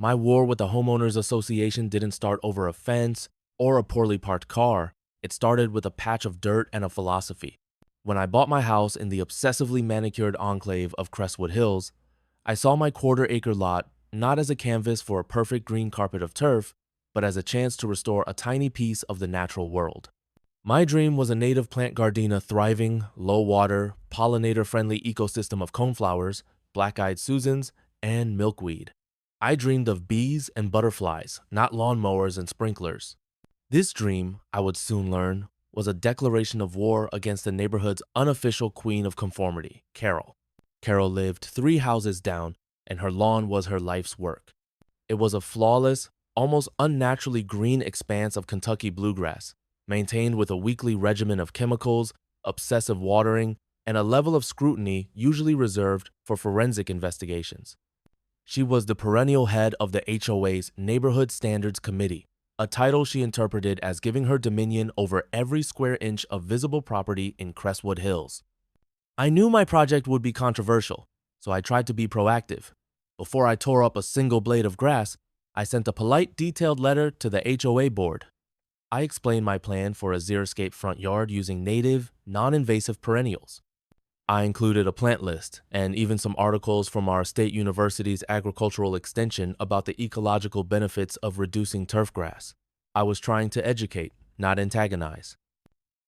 My war with the homeowners association didn't start over a fence or a poorly parked car. It started with a patch of dirt and a philosophy. When I bought my house in the obsessively manicured enclave of Crestwood Hills, I saw my quarter-acre lot not as a canvas for a perfect green carpet of turf, but as a chance to restore a tiny piece of the natural world. My dream was a native plant gardenia thriving, low-water, pollinator-friendly ecosystem of coneflowers, black-eyed Susans, and milkweed. I dreamed of bees and butterflies, not lawnmowers and sprinklers. This dream, I would soon learn, was a declaration of war against the neighborhood's unofficial queen of conformity, Carol. Carol lived 3 houses down, and her lawn was her life's work. It was a flawless, almost unnaturally green expanse of Kentucky bluegrass, maintained with a weekly regimen of chemicals, obsessive watering, and a level of scrutiny usually reserved for forensic investigations. She was the perennial head of the HOA's Neighborhood Standards Committee, a title she interpreted as giving her dominion over every square inch of visible property in Crestwood Hills. I knew my project would be controversial, so I tried to be proactive. Before I tore up a single blade of grass, I sent a polite, detailed letter to the HOA board. I explained my plan for a xeriscape front yard using native, non-invasive perennials. I included a plant list and even some articles from our state university's agricultural extension about the ecological benefits of reducing turf grass. I was trying to educate, not antagonize.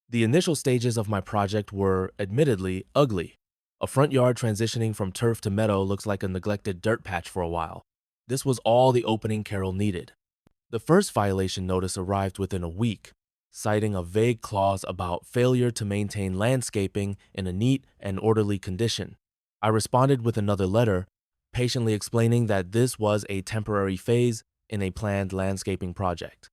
The initial stages of my project were, admittedly, ugly. A front yard transitioning from turf to meadow looks like a neglected dirt patch for a while. This was all the opening Carol needed. The first violation notice arrived within a week, citing a vague clause about failure to maintain landscaping in a neat and orderly condition. I responded with another letter, patiently explaining that this was a temporary phase in a planned landscaping project.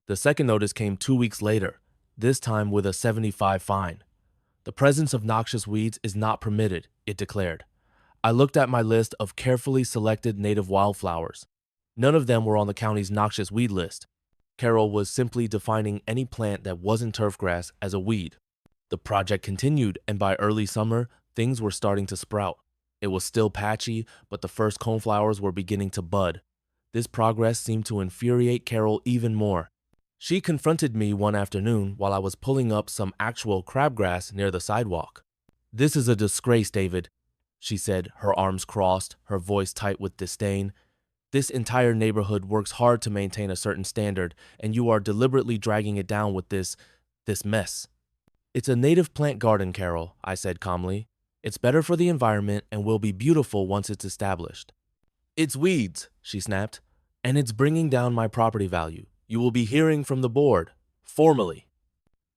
The second notice came 2 weeks later, this time with a $75 fine. The presence of noxious weeds is not permitted, it declared. I looked at my list of carefully selected native wildflowers. None of them were on the county's noxious weed list. Carol was simply defining any plant that wasn't turfgrass as a weed. The project continued, and by early summer, things were starting to sprout. It was still patchy, but the first coneflowers were beginning to bud. This progress seemed to infuriate Carol even more. She confronted me one afternoon while I was pulling up some actual crabgrass near the sidewalk. "This is a disgrace, David," she said, her arms crossed, her voice tight with disdain. "This entire neighborhood works hard to maintain a certain standard, and you are deliberately dragging it down with this mess." "It's a native plant garden, Carol," I said calmly. "It's better for the environment and will be beautiful once it's established." "It's weeds," she snapped, "and it's bringing down my property value. You will be hearing from the board, formally."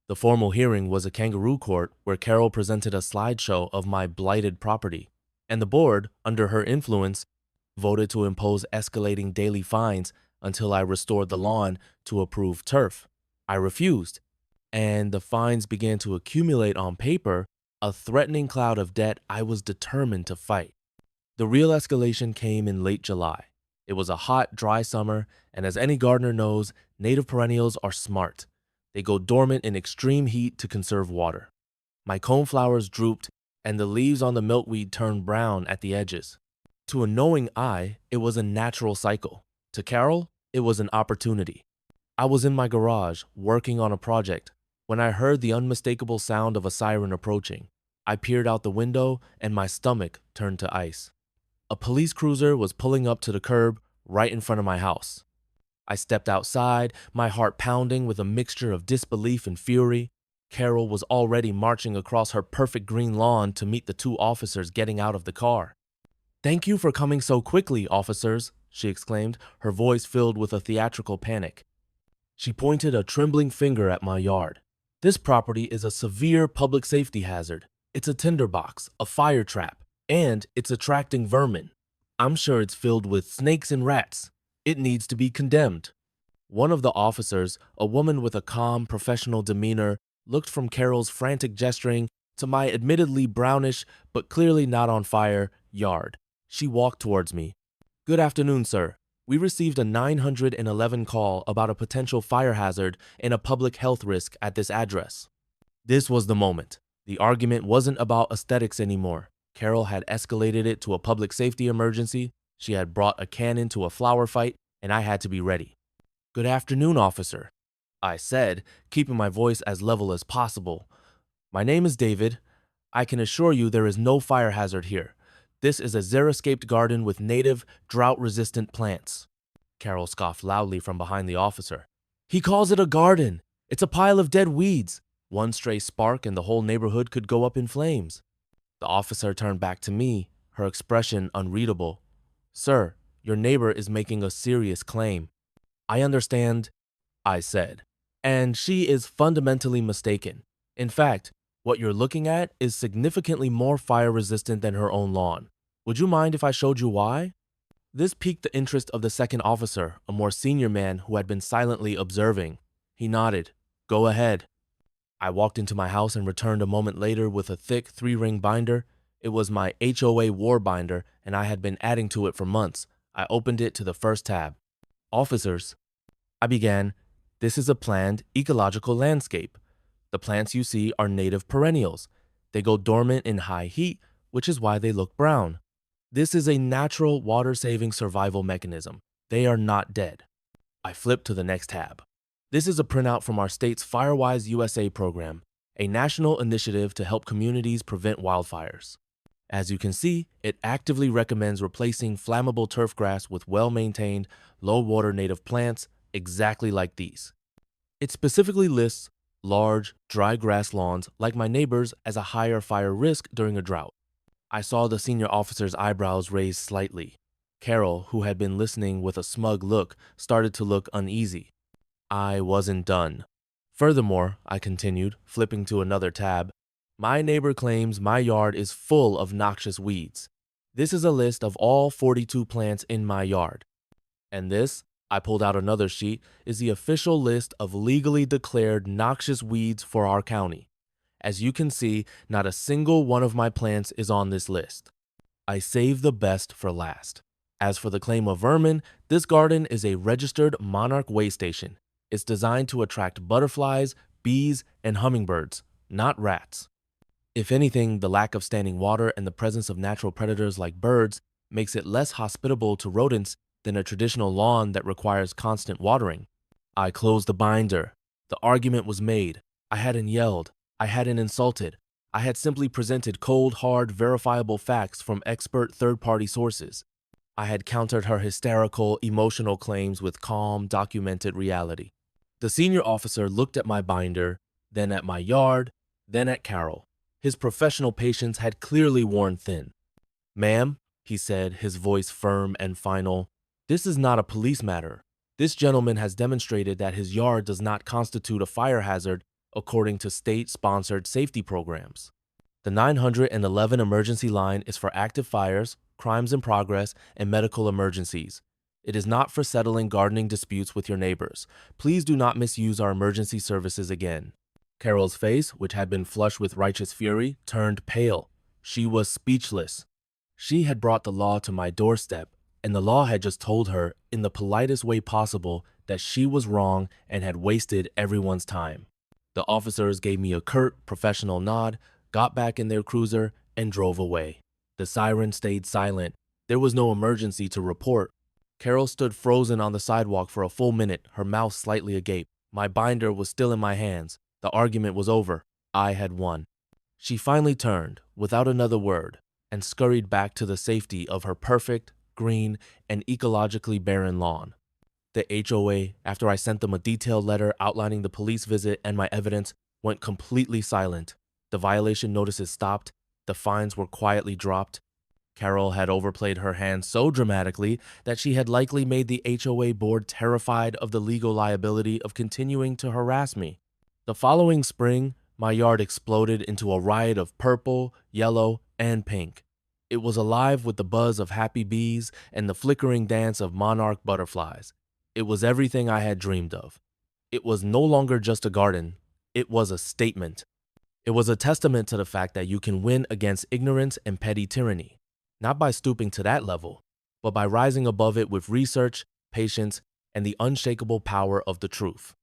The formal hearing was a kangaroo court where Carol presented a slideshow of my blighted property, and the board, under her influence, voted to impose escalating daily fines until I restored the lawn to approved turf. I refused, and the fines began to accumulate on paper, a threatening cloud of debt I was determined to fight. The real escalation came in late July. It was a hot, dry summer, and as any gardener knows, native perennials are smart. They go dormant in extreme heat to conserve water. My coneflowers drooped, and the leaves on the milkweed turned brown at the edges. To a knowing eye, it was a natural cycle. To Carol, it was an opportunity. I was in my garage, working on a project, when I heard the unmistakable sound of a siren approaching. I peered out the window, and my stomach turned to ice. A police cruiser was pulling up to the curb right in front of my house. I stepped outside, my heart pounding with a mixture of disbelief and fury. Carol was already marching across her perfect green lawn to meet the 2 officers getting out of the car. "Thank you for coming so quickly, officers," she exclaimed, her voice filled with a theatrical panic. She pointed a trembling finger at my yard. "This property is a severe public safety hazard. It's a tinderbox, a fire trap, and it's attracting vermin. I'm sure it's filled with snakes and rats. It needs to be condemned." One of the officers, a woman with a calm, professional demeanor, looked from Carol's frantic gesturing to my admittedly brownish, but clearly not on fire, yard. She walked towards me. "Good afternoon, sir. We received a 911 call about a potential fire hazard and a public health risk at this address." This was the moment. The argument wasn't about aesthetics anymore. Carol had escalated it to a public safety emergency. She had brought a cannon to a flower fight, and I had to be ready. "Good afternoon, officer," I said, keeping my voice as level as possible. "My name is David. I can assure you there is no fire hazard here. This is a xeriscaped garden with native, drought-resistant plants." Carol scoffed loudly from behind the officer. "He calls it a garden. It's a pile of dead weeds. One stray spark and the whole neighborhood could go up in flames." The officer turned back to me, her expression unreadable. "Sir, your neighbor is making a serious claim." "I understand," I said, "and she is fundamentally mistaken. In fact, what you're looking at is significantly more fire-resistant than her own lawn. Would you mind if I showed you why?" This piqued the interest of the second officer, a more senior man who had been silently observing. He nodded. "Go ahead." I walked into my house and returned a moment later with a thick 3-ring binder. It was my HOA war binder, and I had been adding to it for months. I opened it to the first tab. "Officers," I began, "this is a planned ecological landscape. The plants you see are native perennials. They go dormant in high heat, which is why they look brown. This is a natural water-saving survival mechanism. They are not dead." I flipped to the next tab. This is a printout from our state's Firewise USA program, a national initiative to help communities prevent wildfires. As you can see, it actively recommends replacing flammable turf grass with well-maintained, low-water native plants exactly like these. It specifically lists large, dry grass lawns like my neighbor's as a higher fire risk during a drought. I saw the senior officer's eyebrows raise slightly. Carol, who had been listening with a smug look, started to look uneasy. I wasn't done. "Furthermore," I continued, flipping to another tab, "my neighbor claims my yard is full of noxious weeds. This is a list of all 42 plants in my yard. And this," I pulled out another sheet, "is the official list of legally declared noxious weeds for our county. As you can see, not a single one of my plants is on this list." I saved the best for last. As for the claim of vermin, this garden is a registered monarch way station. It's designed to attract butterflies, bees, and hummingbirds, not rats. If anything, the lack of standing water and the presence of natural predators like birds makes it less hospitable to rodents than a traditional lawn that requires constant watering. I closed the binder. The argument was made. I hadn't yelled. I hadn't insulted. I had simply presented cold, hard, verifiable facts from expert third-party sources. I had countered her hysterical, emotional claims with calm, documented reality. The senior officer looked at my binder, then at my yard, then at Carol. His professional patience had clearly worn thin. "Ma'am," he said, his voice firm and final, "this is not a police matter. This gentleman has demonstrated that his yard does not constitute a fire hazard according to state-sponsored safety programs. The 911 emergency line is for active fires, crimes in progress, and medical emergencies. It is not for settling gardening disputes with your neighbors. Please do not misuse our emergency services again." Carol's face, which had been flushed with righteous fury, turned pale. She was speechless. She had brought the law to my doorstep, and the law had just told her, in the politest way possible, that she was wrong and had wasted everyone's time. The officers gave me a curt, professional nod, got back in their cruiser, and drove away. The siren stayed silent. There was no emergency to report. Carol stood frozen on the sidewalk for a full minute, her mouth slightly agape. My binder was still in my hands. The argument was over. I had won. She finally turned, without another word, and scurried back to the safety of her perfect, green, and ecologically barren lawn. The HOA, after I sent them a detailed letter outlining the police visit and my evidence, went completely silent. The violation notices stopped. The fines were quietly dropped. Carol had overplayed her hand so dramatically that she had likely made the HOA board terrified of the legal liability of continuing to harass me. The following spring, my yard exploded into a riot of purple, yellow, and pink. It was alive with the buzz of happy bees and the flickering dance of monarch butterflies. It was everything I had dreamed of. It was no longer just a garden. It was a statement. It was a testament to the fact that you can win against ignorance and petty tyranny, not by stooping to that level, but by rising above it with research, patience, and the unshakable power of the truth.